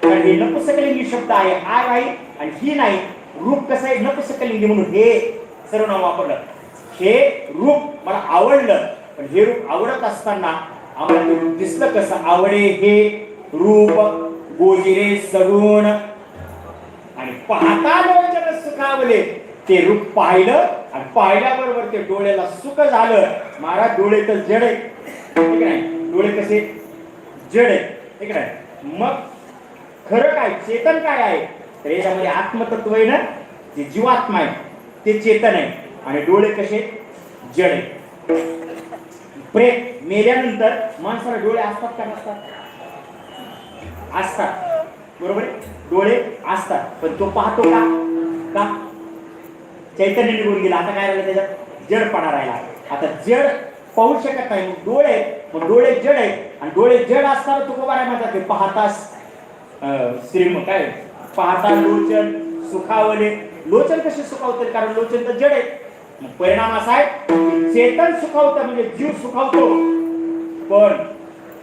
कारण हे नपुंसकलिंगी शब्द आहे, हा नाही आणि ही नाही. रूप कसं आहे नपुंसकलिंगी म्हणून हे सर्वनाम वापरलं. हे रूप मला आवडलं, पण हे रूप आवडत असताना आम्हाला ते रूप दिसलं कसं? आवडे हे रूप गोजिरे सगुण आणि पाहता लोचन सुखावले. ते रूप पाहिलं आणि पाहिल्याबरोबर ते डोळ्याला सुख झालं. महाराज डोळे तर जड आहे, ठीक आहे? डोळे कसे जड आहे, ठीक आहे? मग खरं काय, चेतन काय आहे? तर याच्यामध्ये आत्मतत्व आहे ना, जे जीवात्मा आहे ते चेतन आहे आणि डोळे कसे जड आहे. प्रेत मेल्यानंतर माणसाला डोळे असतात का नसतात? असतात, बरोबर आहे? डोळे असतात, पण तो पाहतो का? का? चैतन्य निघून गेला. आता काय राहिलं त्याच्यात? जडपणा राहिला. आता जड पाहू शकत नाही, मग डोळे जड आहेत आणि डोळे जड असताना तुकोबाराय म्हणतात ते पाहतास श्रीम काय पाहता लोचन सुखावले. लोचन कसे सुखावते? कारण लोचन तर जड आहे. मग परिणाम असा आहे चेतन सुखावतं म्हणजे जीव सुखावतो, पण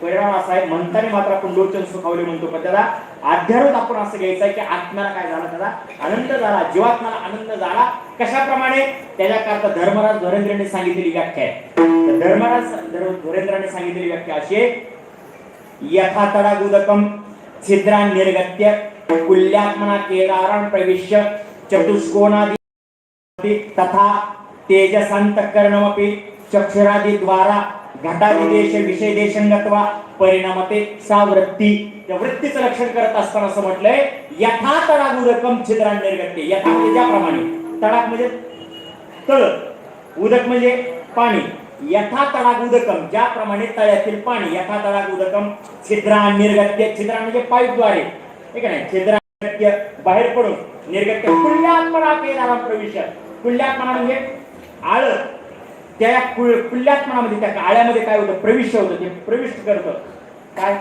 परिणाम असा आहे म्हणताना मात्र आपण लोचन सुखावले म्हणतो, पण त्याला अध्यारोध आपण असं घ्यायचं आहे की आत्म्याला काय झाला? त्याला आनंद झाला, जीवात्म्याला आनंद झाला. कशाप्रमाणे? त्याच्याकरता धर्मराज धोरेंद्राने सांगितलेली व्याख्या आहे. धर्मराज धोरेंद्राने सांगितलेली व्याख्या अशी आहे, यथा तडागुदकम छिद्रान निर्गत्य कुल्यात्मना केदारान प्रविश्य चतुष्कोणादि तथा तेजसांतकरणमपि चक्षुरादि द्वारा घटादिदेश विषय देशंगत्वा परिणामते सा वृत्ती. त्या वृत्तीचं लक्षण करत असताना असं म्हटलंय, यथा तडागुदकम छिद्रान निर्गत्य. यथा म्हणजे ज्याप्रमाणे, तडाग म्हणजे तळ, उदक म्हणजे पाणी. यथा तडाग उदकम ज्याप्रमाणे तळ्यातील पाणी. यथा तडाग उदकम छिद्रान निर्गत्य. छिद्रान म्हणजे पाईपद्वारे, ठीक आहे? छिद्रान निर्गत्य बाहेर पडून, निर्गत्य कुल्यात्मना केदारान प्रविश्य. कुल्यात्मना म्हणजे आळ. त्या कुल्यात्मनामध्ये त्या आळ्यामध्ये काय होतं? प्रविष्ट होतं. ते प्रविष्ट करतं काय?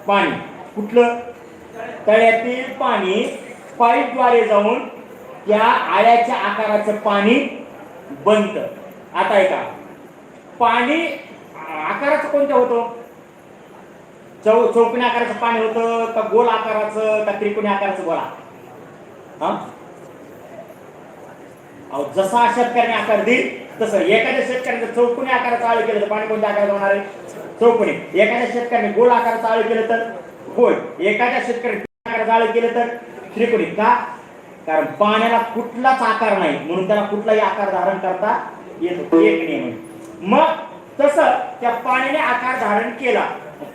पाणी. कुठलं? तळ्यातील पाणी पाईपद्वारे जाऊन त्या आळ्याच्या आकाराचं पाणी बनतं. आता आहे का? पाणी आकाराचं कोणतं होतं? चौकोनी आकाराचं पाणी होतं का गोल आकाराचं का त्रिकोणी आकाराचं? बोला. जसा शेतकऱ्याने आकार देईल तसं. एखाद्या शेतकऱ्याने चौकोनी आकाराचं आळं केलं तर पाणी कोणत्या आकारात होणार आहे? चौकोनी. एखाद्या शेतकऱ्याने गोल आकाराचं आळं केलं तर गोल. एखाद्या शेतकऱ्याने आकाराचं आळं केलं तर त्रिकोणी. का? कारण पाण्याला कुठलाच आकार नाही, म्हणून त्याला कुठलाही आकार धारण करता येतो. एक नियम. मग तसं त्या पाण्याने आकार धारण केला.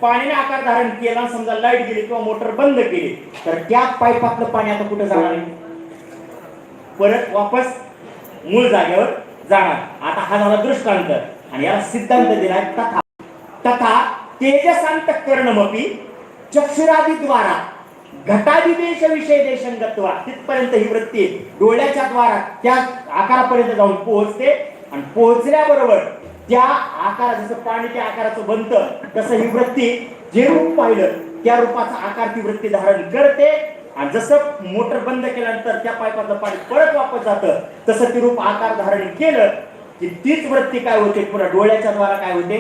पाण्याने आकार धारण केला, समजा लाईट गेली किंवा मोटर बंद केली, तर त्या पाईपातलं पाणी आता कुठं जाणार आहे? परत वापस मूळ जागेवर जाणार. आता हा झाला दृष्टांत आणि याला सिद्धांत दिलाय तथा. तथा तेजसांतकरणमपि चक्षुरादि द्वारा घटादिदेश विषय देशंगत्वा. तिथपर्यंत ही वृत्ती डोळ्याच्या द्वारा त्या आकारापर्यंत जाऊन पोहोचते आणि पोहोचल्याबरोबर त्या आकारा, जसं पाणी त्या आकाराचं बनतं तसं ही वृत्ती जे रूप पाहिलं त्या रूपाचा आकार ती वृत्ती धारण करते. आणि जसं मोटर बंद केल्यानंतर त्या पाईपातलं पाणी परत वापस जातं, तसं ती रूप आकार धारण केलं की तीच वृत्ती काय होते? पुन्हा डोळ्याच्या द्वारा काय होते?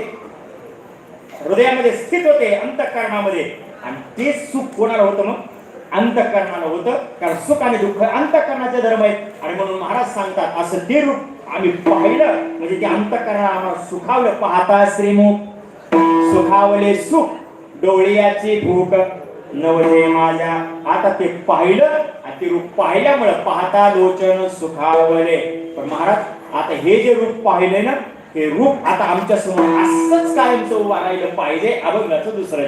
हृदयामध्ये स्थित होते, अंतःकरणामध्ये. आणि ते सुख कोणाला होतं? मग अंतःकरणाला होतं. कारण सुख आणि दुःख अंतःकरणाचे धर्म आहेत. आणि म्हणून महाराज सांगतात असं ते रूप आम्ही पाहिलं म्हणजे ते अंतःकरणाला आम्हाला सुखावलं. पाहता श्रीमुख सुखावले सुख डोळ्याची भूक नवले माझ्या. आता ते पाहिलं आणि ते रूप पाहिल्यामुळे पाहता लोचन सुखावले. पण महाराज आता हे जे रूप पाहिले ना, हे रूप आता आमच्या समोर असंच कायमचं उभा राहिलं पाहिजे. अभंगाचं दुसरं